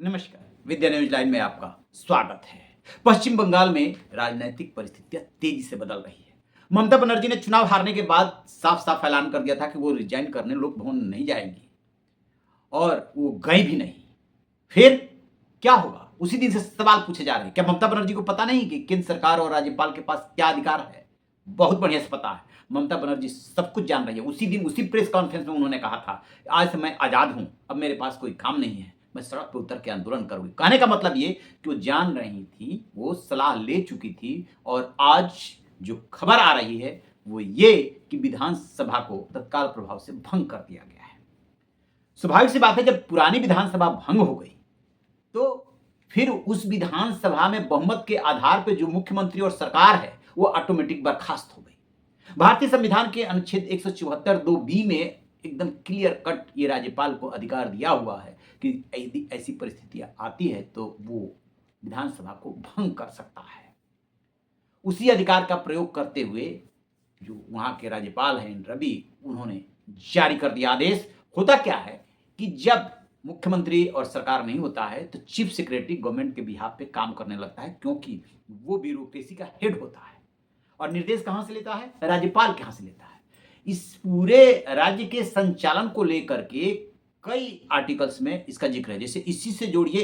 नमस्कार। विद्या news line में आपका स्वागत है। पश्चिम बंगाल में राजनीतिक परिस्थितियां तेजी से बदल रही है। ममता बनर्जी ने चुनाव हारने के बाद साफ साफ ऐलान कर दिया था कि वो रिजाइन करने लोक भवन नहीं जाएंगी और वो गई भी नहीं। फिर क्या होगा? उसी दिन से सवाल पूछे जा रहे हैं। क्या ममता बनर्जी को पता नहीं कि केंद्र सरकार और राज्यपाल के पास क्या अधिकार है? बहुत बढ़िया से पता है। ममता बनर्जी सब कुछ जान रही है। उसी दिन उसी प्रेस कॉन्फ्रेंस में उन्होंने कहा था, आज से मैं आजाद हूं, अब मेरे पास कोई काम नहीं है, मैं सड़क पर उतर के आंदोलन करूंगी। कहने का मतलब ये कि वो जान रही थी, वो सलाह ले चुकी थी और आज जो खबर आ रही है वो ये कि विधानसभा को तत्काल प्रभाव से भंग कर दिया गया है। स्वाभाविक सी बात है, जब पुरानी विधानसभा भंग हो गई तो फिर उस विधानसभा में बहुमत के आधार पर जो मुख्यमंत्री और सरकार है वो ऑटोमेटिक बर्खास्त हो गई। भारतीय संविधान के अनुच्छेद 174 दो बी में एकदम क्लियर कट ये राज्यपाल को अधिकार दिया हुआ है कि यदि ऐसी परिस्थितियां आती है तो वो विधानसभा को भंग कर सकता है। उसी अधिकार का प्रयोग करते हुए जो वहां के राज्यपाल हैं रवि, उन्होंने जारी कर दिया आदेश। होता क्या है कि जब मुख्यमंत्री और सरकार नहीं होता है तो चीफ सेक्रेटरी गवर्नमेंट के बिहाफ पे काम करने लगता है, क्योंकि वो ब्यूरोक्रेसी का हेड होता है और निर्देश कहां से लेता है? राज्यपाल कहां से लेता है। इस पूरे राज्य के संचालन को लेकर के कई आर्टिकल्स में इसका जिक्र है। जैसे इसी से जोड़िए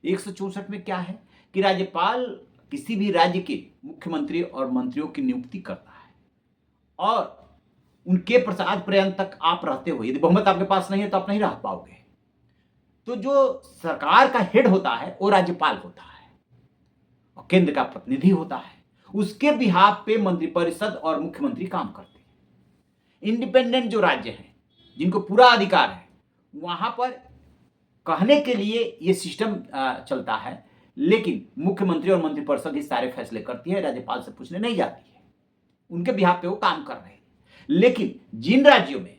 164 में क्या है कि राज्यपाल किसी भी राज्य के मुख्यमंत्री और मंत्रियों की नियुक्ति करता है और उनके प्रसाद पर्यंत तक आप रहते हो। यदि बहुमत आपके पास नहीं है तो आप नहीं रह पाओगे। तो जो सरकार का हेड होता है वो राज्यपाल होता है और केंद्र का प्रतिनिधि होता है। उसके बिहाफ पे मंत्रिपरिषद और मुख्यमंत्री काम करते हैं। इंडिपेंडेंट जो राज्य हैं जिनको पूरा अधिकार है, वहां पर कहने के लिए ये सिस्टम चलता है, लेकिन मुख्यमंत्री और मंत्रिपरिषद ही सारे फैसले करती है, राज्यपाल से पूछने नहीं जाती है। उनके बिहाफ पे वो काम कर रहे हैं। लेकिन जिन राज्यों में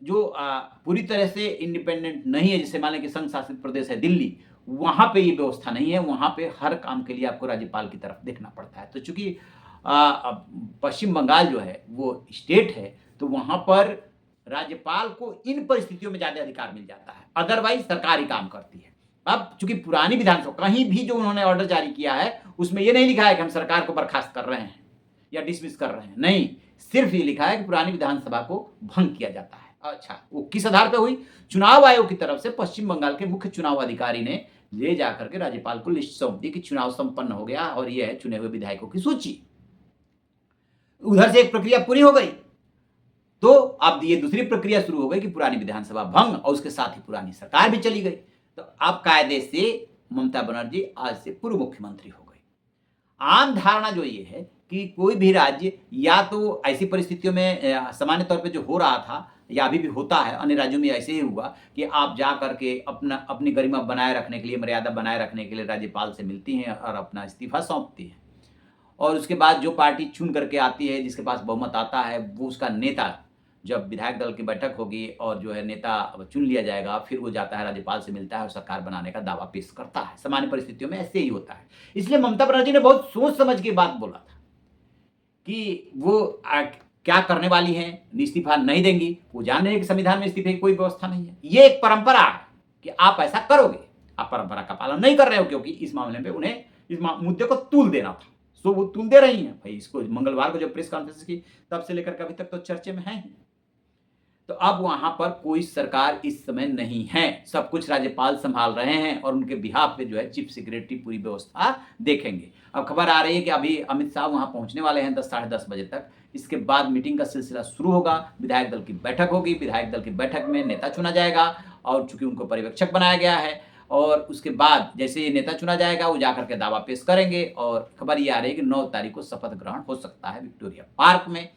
जो पूरी तरह से इंडिपेंडेंट नहीं है, जैसे मान लें कि संघ शासित प्रदेश है दिल्ली, वहां पे ये व्यवस्था नहीं है। वहां पे हर काम के लिए आपको राज्यपाल की तरफ देखना पड़ता है। तो चूंकि पश्चिम बंगाल जो है वो स्टेट है, तो वहां पर राज्यपाल को इन परिस्थितियों में ज्यादा अधिकार मिल जाता है, अदरवाइज सरकार ही काम करती है। अब चूंकि पुरानी विधानसभा कहीं भी जो उन्होंने ऑर्डर जारी किया है उसमें ये नहीं लिखा है कि हम सरकार को बर्खास्त कर रहे हैं या डिसमिस कर रहे हैं, नहीं, सिर्फ ये लिखा है कि पुरानी विधानसभा को भंग किया जाता है। अच्छा, वो किस आधार पर हुई? चुनाव आयोग की तरफ से पश्चिम बंगाल के मुख्य चुनाव अधिकारी ने ले जाकर के राज्यपाल को लिस्ट सौंप दी कि चुनाव संपन्न हो गया और यह है चुने हुए विधायकों की सूची। उधर से एक प्रक्रिया पूरी हो गई तो अब ये दूसरी प्रक्रिया शुरू हो गई कि पुरानी विधानसभा भंग और उसके साथ ही पुरानी सरकार भी चली गई। तो अब कायदे से ममता बनर्जी आज से पूर्व मुख्यमंत्री हो गई। आम धारणा जो ये है कि कोई भी राज्य या तो ऐसी परिस्थितियों में सामान्य तौर पे जो हो रहा था या अभी भी होता है, अन्य राज्यों में ऐसे ही हुआ कि आप जा करके अपनी गरिमा बनाए रखने के लिए, मर्यादा बनाए रखने के लिए राज्यपाल से मिलती हैं और अपना इस्तीफा सौंपती हैं और उसके बाद जो पार्टी चुन करके आती है, जिसके पास बहुमत आता है, वो उसका नेता, जब विधायक दल की बैठक होगी और जो है नेता चुन लिया जाएगा, फिर वो जाता है राज्यपाल से मिलता है और सरकार बनाने का दावा पेश करता है। सामान्य परिस्थितियों में ऐसे ही होता है। इसलिए ममता बनर्जी ने बहुत सोच समझ के बात बोला था कि वो क्या करने वाली हैं, इस्तीफा नहीं देंगी। वो जान रहे हैं कि संविधान में इस्तीफे की कोई व्यवस्था नहीं है। ये एक परंपरा है कि आप ऐसा करोगे, आप परंपरा का पालन नहीं कर रहे हो, क्योंकि इस मामले में उन्हें इस मुद्दे को तूल देना था। सो वो तूल दे रही हैं भाई। इसको मंगलवार को जब प्रेस कॉन्फ्रेंस की तब से लेकर अभी तक तो चर्चे में है ही। तो अब वहां पर कोई सरकार इस समय नहीं है, सब कुछ राज्यपाल संभाल रहे हैं और उनके बिहाफ पे जो है चीफ सेक्रेटरी पूरी व्यवस्था देखेंगे। अब खबर आ रही है कि अभी अमित शाह वहां पहुंचने वाले हैं 10 साढ़े 10 बजे तक। इसके बाद मीटिंग का सिलसिला शुरू होगा, विधायक दल की बैठक होगी, विधायक दल की बैठक में नेता चुना जाएगा और चूंकि उनको पर्यवेक्षक बनाया गया है और उसके बाद जैसे ये नेता चुना जाएगा वो जाकर के दावा पेश करेंगे और खबर ये आ रही है कि 9 तारीख को शपथ ग्रहण हो सकता है विक्टोरिया पार्क में।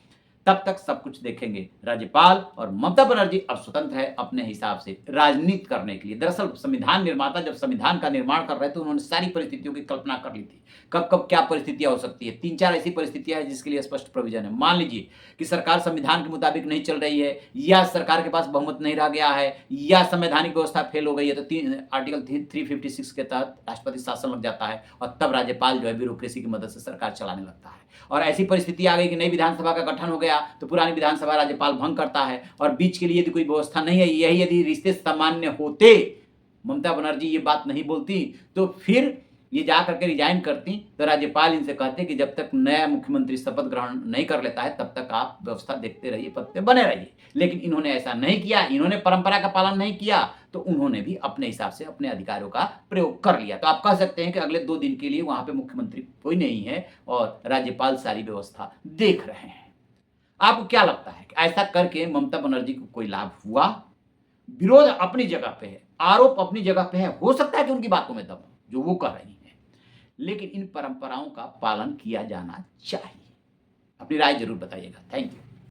तब तक सब कुछ देखेंगे राज्यपाल और ममता बनर्जी अब स्वतंत्र है अपने हिसाब से राजनीति करने के लिए। दरअसल संविधान निर्माता जब संविधान का निर्माण कर रहे थे उन्होंने सारी परिस्थितियों की कल्पना कर ली थी, कब कब क्या परिस्थितियां हो सकती है। 3-4 ऐसी परिस्थितियां हैं जिसके लिए स्पष्ट प्रोविजन है। मान लीजिए कि सरकार संविधान के मुताबिक नहीं चल रही है या सरकार के पास बहुमत नहीं रह गया है या संवैधानिक व्यवस्था फेल हो गई है, तो आर्टिकल 356 के तहत राष्ट्रपति शासन लग जाता है और तब राज्यपाल जो है ब्यूरोक्रेसी की मदद से सरकार चलाने लगता है। और ऐसी परिस्थिति आ गई कि नई विधानसभा का गठन हो गया गया तो पुरानी विधानसभा राज्यपाल भंग करता है, और बीच के लिए यदि कोई व्यवस्था नहीं है, यही यदि रिश्ते सामान्य होते, ममता बनर्जी ये बात नहीं बोलती, तो फिर ये जा करके रिजाइन करती, तो राज्यपाल इनसे कहते कि जब तक नया मुख्यमंत्री शपथ ग्रहण नहीं कर लेता है तब तक आप व्यवस्था देखते रहिए, पद पे बने रहिए। लेकिन इन्होंने ऐसा नहीं किया, इन्होंने परंपरा का पालन नहीं किया, तो उन्होंने भी अपने हिसाब से अपने अधिकारों का प्रयोग कर लिया। तो आप कह सकते हैं कि अगले 2 दिन के लिए वहां पे मुख्यमंत्री कोई नहीं है और राज्यपाल सारी व्यवस्था देख रहे हैं। आपको क्या लगता है कि ऐसा करके ममता बनर्जी को कोई लाभ हुआ? विरोध अपनी जगह पे है, आरोप अपनी जगह पे है, हो सकता है कि उनकी बातों में दम हो जो वो कह रही हैं, लेकिन इन परंपराओं का पालन किया जाना चाहिए। अपनी राय जरूर बताइएगा। Thank you.